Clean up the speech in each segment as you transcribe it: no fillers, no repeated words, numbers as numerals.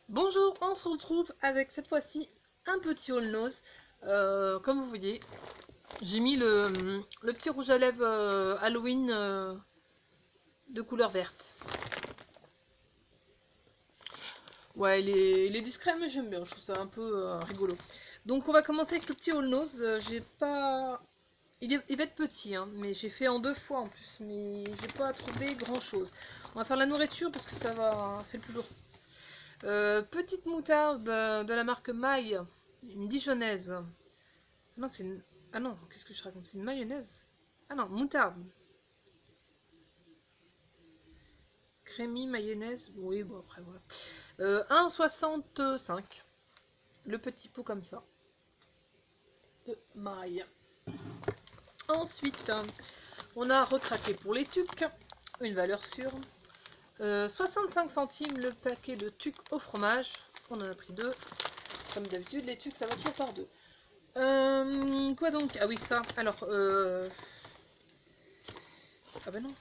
Bonjour, on se retrouve avec cette fois-ci un petit haul nose. Comme vous voyez, j'ai mis le petit rouge à lèvres Halloween de couleur verte. Ouais, il est discret, mais j'aime bien, je trouve ça un peu rigolo. Donc on va commencer avec le petit haul nose. J'ai pas... il va être petit, hein, mais j'ai fait en 2 fois en plus, mais j'ai pas trouvé grand chose. On va faire la nourriture parce que ça va, c'est le plus lourd. Petite moutarde de la marque Maille, une dijonnaise. Non, c'est une... Ah non, qu'est-ce que je raconte? C'est une mayonnaise. Ah non, moutarde. Crémy, mayonnaise. Oui, bon après voilà. 1,65. Le petit pot comme ça. De Maille. Ensuite, on a recraqué pour les tucs. Une valeur sûre. 65 centimes le paquet de tucs au fromage. On en a pris 2. Comme d'habitude, les tucs, ça va toujours par 2. Quoi donc? Ah oui, ça. Alors, ah bah non.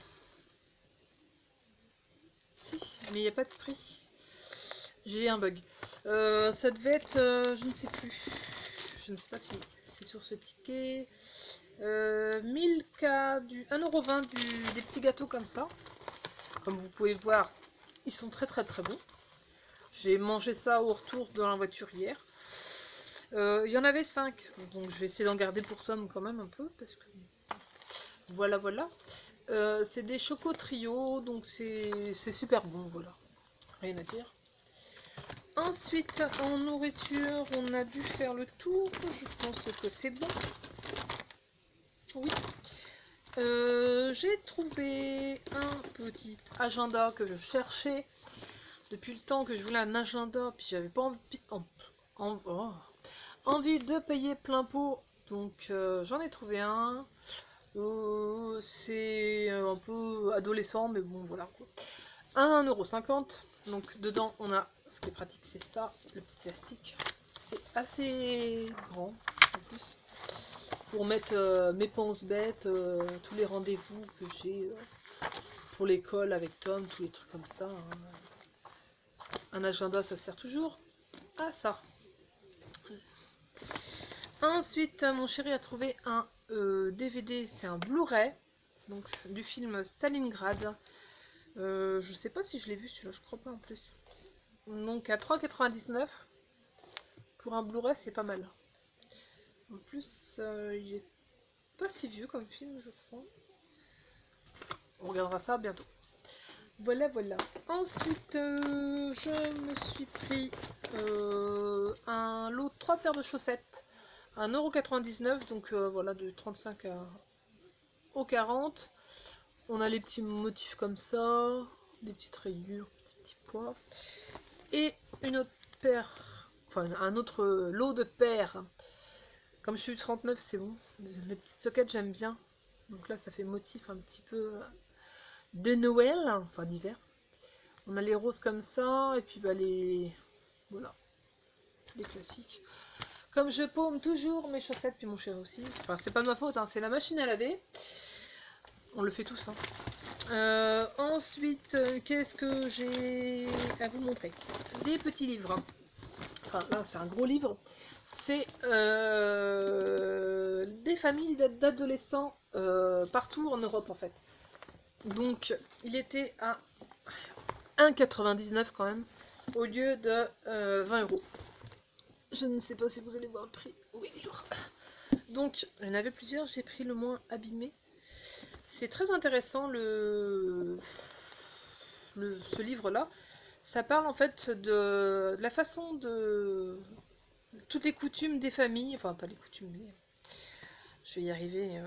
Si, mais il n'y a pas de prix. J'ai un bug. Ça devait être, je ne sais plus. Je ne sais pas si c'est sur ce ticket. 1000K du 1,20 € des petits gâteaux comme ça. Comme vous pouvez le voir, ils sont très bons. J'ai mangé ça au retour dans la voiture hier. Il y en avait 5, donc je vais essayer d'en garder pour Tom quand même un peu, parce que voilà. C'est des chocos trio, donc c'est super bon, voilà. Rien à dire. Ensuite, en nourriture, on a dû faire le tour. Je pense que c'est bon. Oui. J'ai trouvé un petit agenda que je cherchais depuis le temps que je voulais un agenda, puis j'avais pas envie de payer plein pot, donc j'en ai trouvé un. C'est un peu adolescent, mais bon voilà quoi. 1,50 €. Donc dedans on a, ce qui est pratique c'est ça, le petit élastique. C'est assez grand en plus. Pour mettre mes pense-bêtes, tous les rendez-vous que j'ai pour l'école avec Tom, tous les trucs comme ça. Hein. Un agenda ça sert toujours à ça. Ensuite mon chéri a trouvé un DVD, c'est un Blu-ray. Donc du film Stalingrad. Je sais pas si je l'ai vu celui-là, je crois pas en plus. Donc à 3,99 €. Pour un Blu-ray, c'est pas mal. En plus, il est pas si vieux comme film, je crois. On regardera ça bientôt. Voilà. Ensuite, je me suis pris un lot de 3 paires de chaussettes. 1,99 €, donc voilà, de 35 au 40. On a les petits motifs comme ça, des petites rayures, des petits pois. Et une autre paire, enfin un autre lot de paires. Comme je suis 39, c'est bon. Les petites sockets, j'aime bien. Donc là, ça fait motif un petit peu de Noël, enfin d'hiver. On a les roses comme ça, et puis bah les... Voilà, les classiques. Comme je paume toujours mes chaussettes, puis mon chéri aussi. Enfin, c'est pas de ma faute, hein, c'est la machine à laver. On le fait tous. Hein. Ensuite, qu'est-ce que j'ai à vous montrer? Des petits livres. Enfin, là, c'est un gros livre. C'est des familles d'adolescents partout en Europe, en fait. Donc, il était à 1,99 € quand même, au lieu de 20 €. Je ne sais pas si vous allez voir le prix. Oui, il est lourd. Donc, il y en avait plusieurs, j'ai pris le moins abîmé. C'est très intéressant, ce livre-là. Ça parle en fait de la façon de... toutes les coutumes des familles, enfin pas les coutumes, mais je vais y arriver.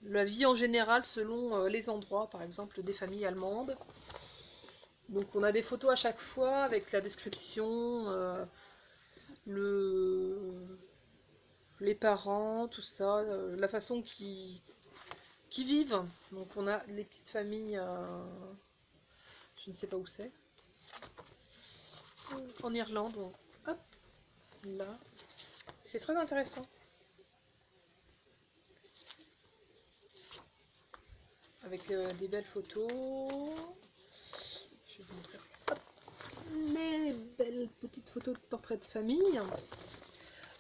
La vie en général selon les endroits, par exemple des familles allemandes. Donc on a des photos à chaque fois avec la description, les parents, tout ça, la façon qu'ils vivent. Donc on a les petites familles, je ne sais pas où c'est, en Irlande. Hop, là. C'est très intéressant. Avec des belles photos. Je vais vous montrer. Hop, belle petite photo de portrait de famille.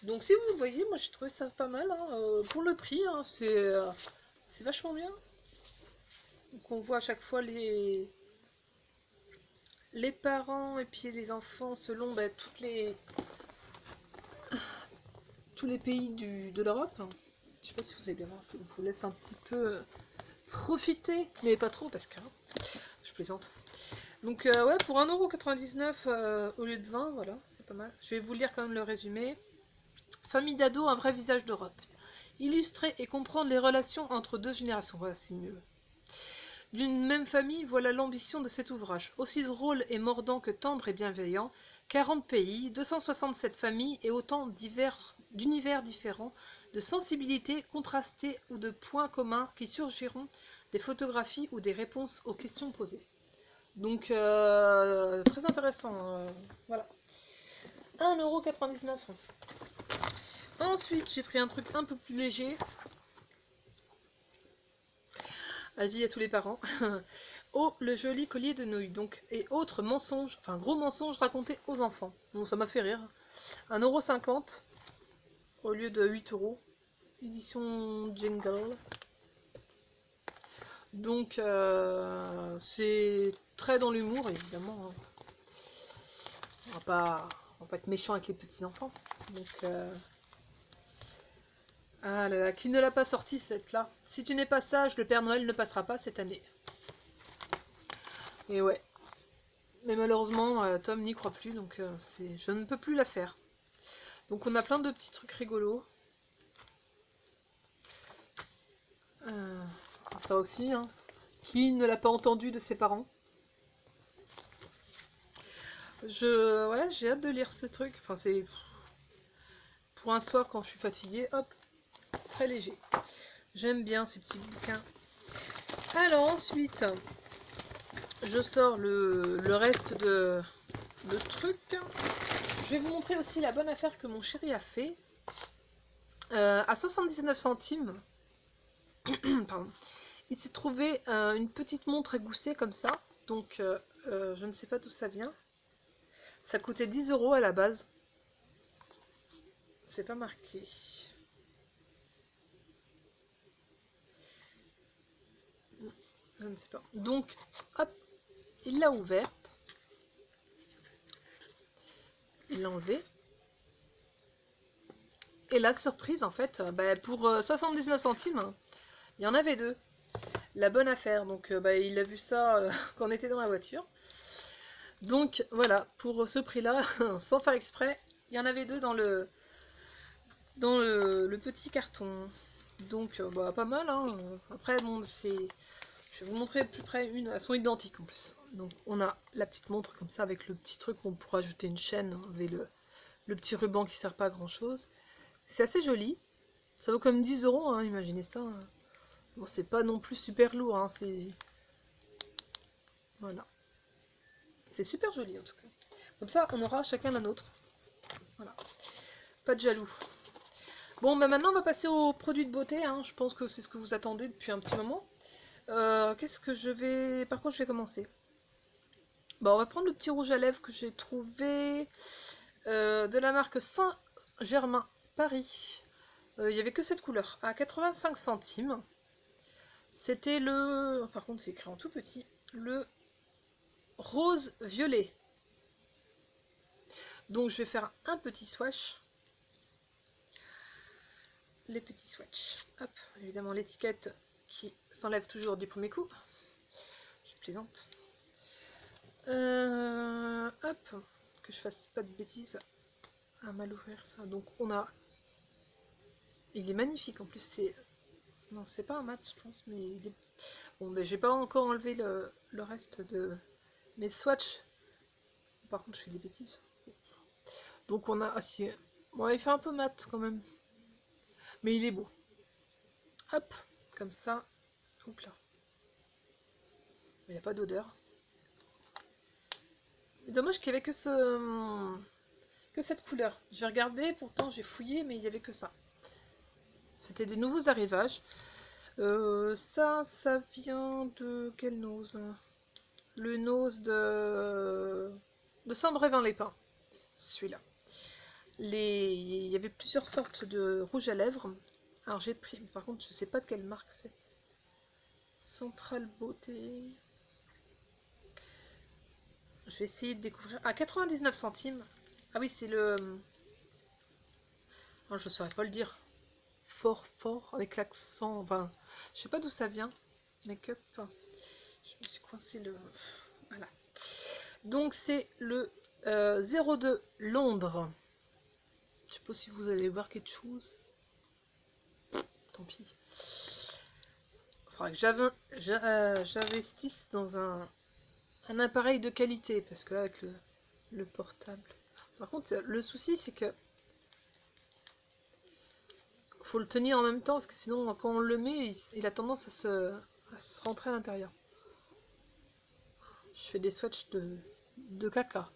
Donc si vous le voyez, moi j'ai trouvé ça pas mal. Hein. Pour le prix, hein, c'est vachement bien. Donc on voit à chaque fois les parents et puis les enfants selon tous les pays de l'Europe. Je sais pas si vous allez bien voir, je vous laisse un petit peu profiter, mais pas trop parce que je plaisante. Donc ouais, pour 1,99 € au lieu de 20, voilà, c'est pas mal. Je vais vous lire quand même le résumé. Famille d'ados, un vrai visage d'Europe. Illustrer et comprendre les relations entre deux générations, voilà, c'est mieux. D'une même famille, voilà l'ambition de cet ouvrage. Aussi drôle et mordant que tendre et bienveillant, 40 pays, 267 familles et autant d'univers différents, de sensibilités contrastées ou de points communs qui surgiront des photographies ou des réponses aux questions posées. Donc, très intéressant. Voilà. 1,99 €. Ensuite, j'ai pris un truc un peu plus léger. Avis à tous les parents. Oh, le joli collier de nouilles. Donc, et autres mensonges, enfin gros mensonges racontés aux enfants. Bon, ça m'a fait rire. 1,50 € au lieu de 8 €. Édition Jingle. Donc, c'est très dans l'humour, évidemment. Hein. On va pas être méchant avec les petits-enfants. Donc, ah là là, qui ne l'a pas sorti cette là? Si tu n'es pas sage, le Père Noël ne passera pas cette année. Et ouais. Mais malheureusement, Tom n'y croit plus, donc je ne peux plus la faire. Donc on a plein de petits trucs rigolos. Ça aussi, hein. Qui ne l'a pas entendu de ses parents? Ouais, j'ai hâte de lire ce truc. Enfin, c'est pour un soir quand je suis fatiguée, hop, très léger. J'aime bien ces petits bouquins. Alors ensuite, je sors le reste de trucs. Je vais vous montrer aussi la bonne affaire que mon chéri a fait. À 79 centimes, pardon, il s'est trouvé une petite montre égousset comme ça. Donc, je ne sais pas d'où ça vient. Ça coûtait 10 € à la base. C'est pas marqué. Je ne sais pas. Donc, hop, il l'a ouverte. Il l'a enlevée. Et la surprise, en fait, pour 79 centimes, il y en avait deux. La bonne affaire. Donc, il a vu ça quand on était dans la voiture. Donc, voilà, pour ce prix-là, sans faire exprès, il y en avait deux dans le petit carton. Donc, pas mal. Hein. Après, bon, c'est... Je vais vous montrer de plus près une. Elles sont identiques en plus. Donc, on a la petite montre comme ça avec le petit truc où on pourra ajouter une chaîne, enlever le petit ruban qui sert pas à grand chose. C'est assez joli. Ça vaut comme 10 €, hein, imaginez ça. Bon, c'est pas non plus super lourd, hein, c'est... Voilà. C'est super joli en tout cas. Comme ça, on aura chacun la nôtre. Voilà. Pas de jaloux. Bon, maintenant, on va passer aux produits de beauté. Hein. Je pense que c'est ce que vous attendez depuis un petit moment. Qu'est-ce que je vais... Par contre, je vais commencer. Bon, on va prendre le petit rouge à lèvres que j'ai trouvé de la marque Saint-Germain Paris. Il n'y avait que cette couleur, à 85 centimes. C'était le... Par contre, c'est écrit en tout petit. Le rose violet. Donc, je vais faire un petit swatch. Les petits swatchs. Hop, évidemment, l'étiquette qui s'enlève toujours du premier coup. Je plaisante. Hop, que je fasse pas de bêtises. À mal ouvrir ça. Donc, on a... Il est magnifique en plus, c'est... Non, c'est pas un mat, je pense, mais il est... Bon, mais j'ai pas encore enlevé le reste de mes swatchs. Par contre, je fais des bêtises. Donc, on a... Ah, si... Bon, il fait un peu mat, quand même. Mais il est beau. Hop, comme ça. Hop là. Il n'y a pas d'odeur. Dommage qu'il n'y avait que cette couleur. J'ai regardé, pourtant j'ai fouillé, mais il n'y avait que ça. C'était des nouveaux arrivages. Ça vient de quelle nose? Le nose de Saint-Brévin-les-Pins. celui-là. Il y avait plusieurs sortes de rouge à lèvres. Alors j'ai pris, par contre je sais pas de quelle marque c'est. Central Beauté. Je vais essayer de découvrir. Ah, 99 centimes. Ah oui, c'est le... Oh, je saurais pas le dire. Fort, avec l'accent. Enfin, je sais pas d'où ça vient. Make-up. Je me suis coincé le... Voilà. Donc, c'est le 02 Londres. Je sais pas si vous allez voir quelque chose. Tant pis. Il faudrait que j'investisse dans un appareil de qualité. Parce que là, avec le portable... Par contre, le souci, c'est que faut le tenir en même temps, parce que sinon, quand on le met, il a tendance à se rentrer à l'intérieur. Je fais des swatchs de caca.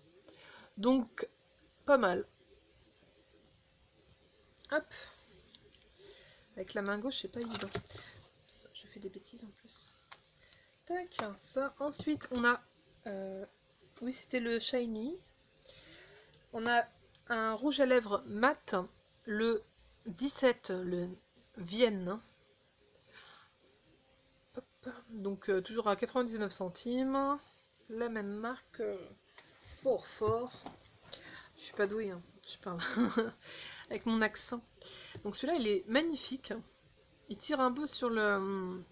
Donc, pas mal. Hop. Avec la main gauche, c'est pas évident. Je fais des bêtises en plus. Tac, ça. Ensuite, on a... oui, c'était le Shiny. On a un rouge à lèvres mat, le 17, le Vienne. Hop. Donc, toujours à 99 centimes. La même marque. Fort. Je suis pas douée, hein. Je parle avec mon accent. Donc celui-là, il est magnifique. Il tire un peu sur le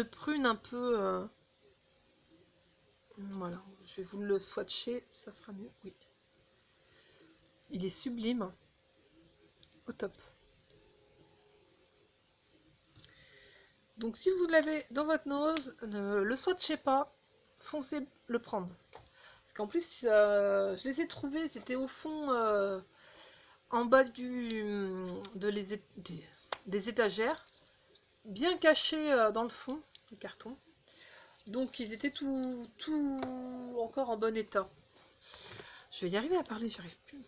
prune un peu... Voilà, je vais vous le swatcher, ça sera mieux. Oui. Il est sublime. Au top. Donc si vous l'avez dans votre nose, ne le swatchez pas, foncez le prendre. Parce qu'en plus, je les ai trouvés, c'était au fond, en bas des étagères, bien cachés dans le fond, le carton. Donc ils étaient tout encore en bon état. Je vais y arriver à parler, j'arrive plus.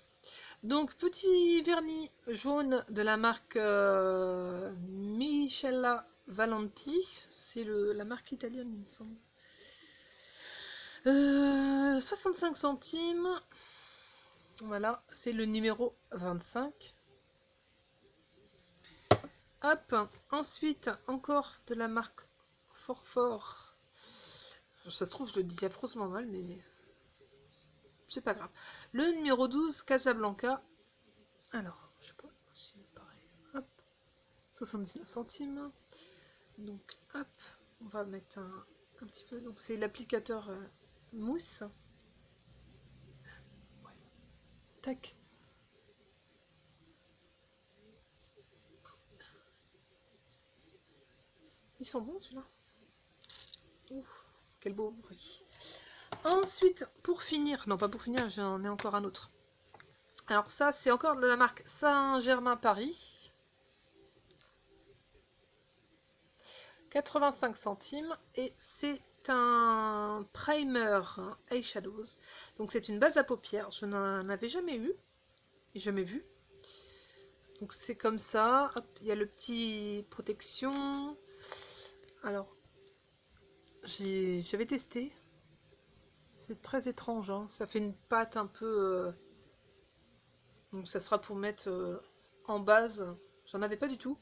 Donc petit vernis jaune de la marque Michela Valenti. C'est la marque italienne, il me semble. 65 centimes. Voilà, c'est le numéro 25. Hop, ensuite encore de la marque Fort. Ça se trouve, je le dis affreusement mal, mais c'est pas grave. Le numéro 12, Casablanca. Alors, je sais pas si c'est pareil. Hop, 79 centimes. Donc, hop, on va mettre un petit peu. Donc, c'est l'applicateur mousse. Ouais. Tac. Ils sont bons, celui-là. Quel beau bruit. Ensuite, pour finir, non pas pour finir, j'en ai encore un autre. Alors ça, c'est encore de la marque Saint-Germain-Paris. 85 centimes. Et c'est un primer eyeshadows. Donc c'est une base à paupières. Je n'en avais jamais eu. Et jamais vu. Donc c'est comme ça. Hop, il y a le petit protection. Alors, j'avais testé. C'est très étrange, hein. Ça fait une pâte un peu... donc ça sera pour mettre en base. J'en avais pas du tout.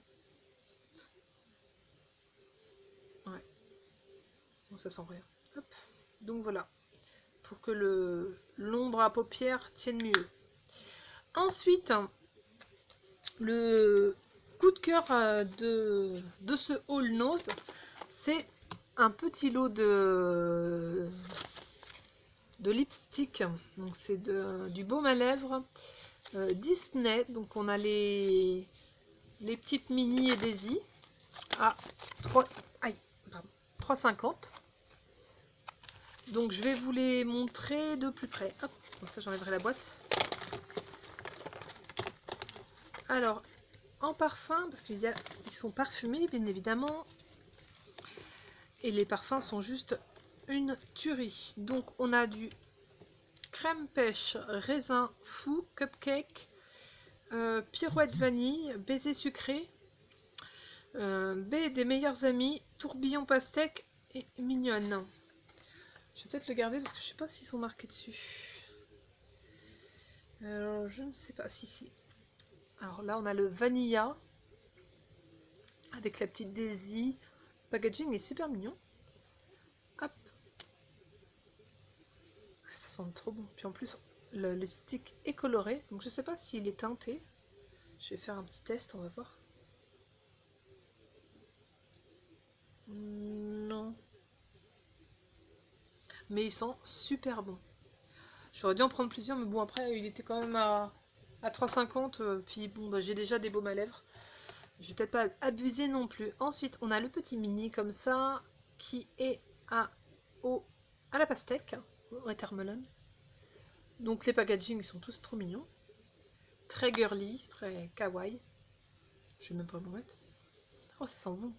Ouais. Bon, ça sent rien. Hop. Donc voilà. Pour que l'ombre à paupières tienne mieux. Ensuite, le coup de cœur de ce haul nose, c'est un petit lot de lipstick. Donc c'est du baume à lèvres Disney. Donc on a les petites mini et Daisy à 3,50. Donc je vais vous les montrer de plus près. Hop, comme ça j'enlèverai la boîte. Alors en parfum, parce qu'ils sont parfumés bien évidemment, et les parfums sont juste une tuerie. Donc on a du crème pêche, raisin fou, cupcake, pirouette vanille, baiser sucré, baie des meilleurs amis, tourbillon pastèque et mignonne. Je vais peut-être le garder parce que je sais pas s'ils sont marqués dessus. Je ne sais pas, si. Alors là, on a le Vanilla, avec la petite Daisy. Le packaging est super mignon. Hop. Ça sent trop bon. Puis en plus, le lipstick est coloré, donc je sais pas s'il est teinté. Je vais faire un petit test, on va voir. Non. Mais il sent super bon. J'aurais dû en prendre plusieurs, mais bon, après, il était quand même à 3,50. Puis bon, bah, j'ai déjà des baumes à lèvres. Je vais peut-être pas abuser non plus. Ensuite, on a le petit mini comme ça, qui est à la pastèque, au watermelon. Donc les packaging sont tous trop mignons. Très girly, très kawaii. Je vais même pas m'en mettre. Oh, ça sent bon.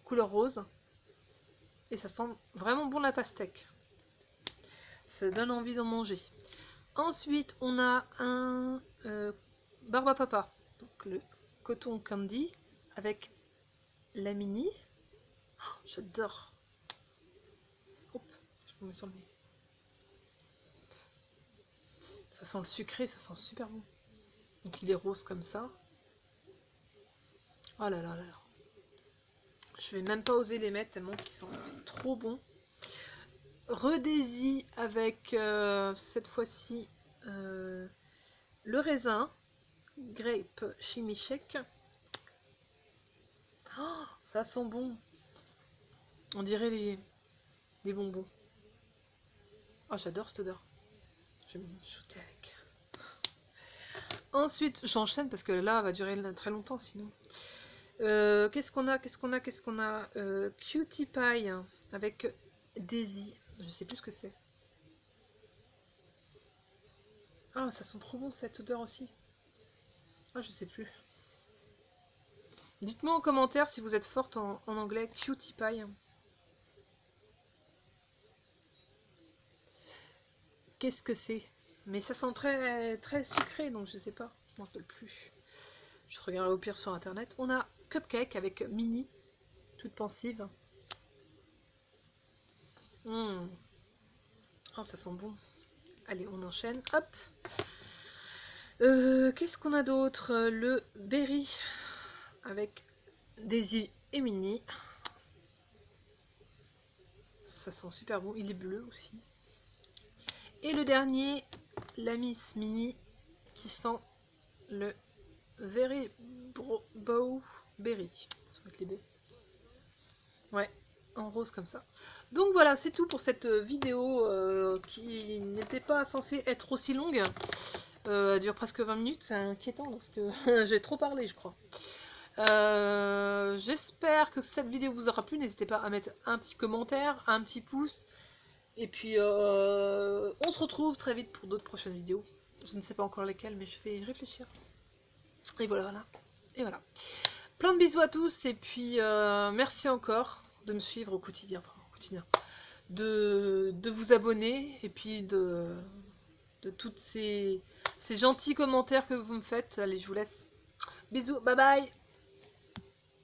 Couleur rose. Et ça sent vraiment bon la pastèque. Ça donne envie d'en manger. Ensuite, on a un Barba Papa. Donc le coton candy avec la mini. Oh, j'adore. Hop, je me mets sur le nez. Ça sent le sucré, ça sent super bon. Donc il est rose comme ça. Oh là là là là. Je vais même pas oser les mettre tellement qu'ils sont trop bons. Redésy avec cette fois-ci le raisin. Grape chimichec. Oh, ça sent bon. On dirait les bonbons. Oh, j'adore cette odeur. Je vais me shooter avec. Ensuite, j'enchaîne parce que là, va durer très longtemps sinon. Qu'est-ce qu'on a Cutie Pie avec Daisy. Je sais plus ce que c'est. Ah, ça sent trop bon cette odeur aussi. Ah, je sais plus. Dites-moi en commentaire si vous êtes forte en anglais. Cutie Pie. Qu'est-ce que c'est? Mais ça sent très, très sucré, donc je sais pas. Je m'en rappelle plus. Je regarderai au pire sur internet. On a Cupcake avec Mini, toute pensive. Oh, ça sent bon. Allez, on enchaîne. Hop. Qu'est-ce qu'on a d'autre? Le Berry avec Daisy et Mini. Ça sent super bon. Il est bleu aussi. Et le dernier, la Miss Mini, qui sent le Very Bow Berry. Ça va être les B. Ouais, en rose comme ça. Donc voilà, c'est tout pour cette vidéo qui n'était pas censée être aussi longue. Elle dure presque 20 minutes, c'est inquiétant parce que j'ai trop parlé, je crois. J'espère que cette vidéo vous aura plu. N'hésitez pas à mettre un petit commentaire, un petit pouce. Et puis, on se retrouve très vite pour d'autres prochaines vidéos. Je ne sais pas encore lesquelles, mais je vais y réfléchir. Et voilà. Et voilà. Plein de bisous à tous. Et puis, merci encore de me suivre au quotidien. Enfin, au quotidien. De vous abonner. Et puis, de tous ces gentils commentaires que vous me faites. Allez, je vous laisse. Bisous. Bye bye.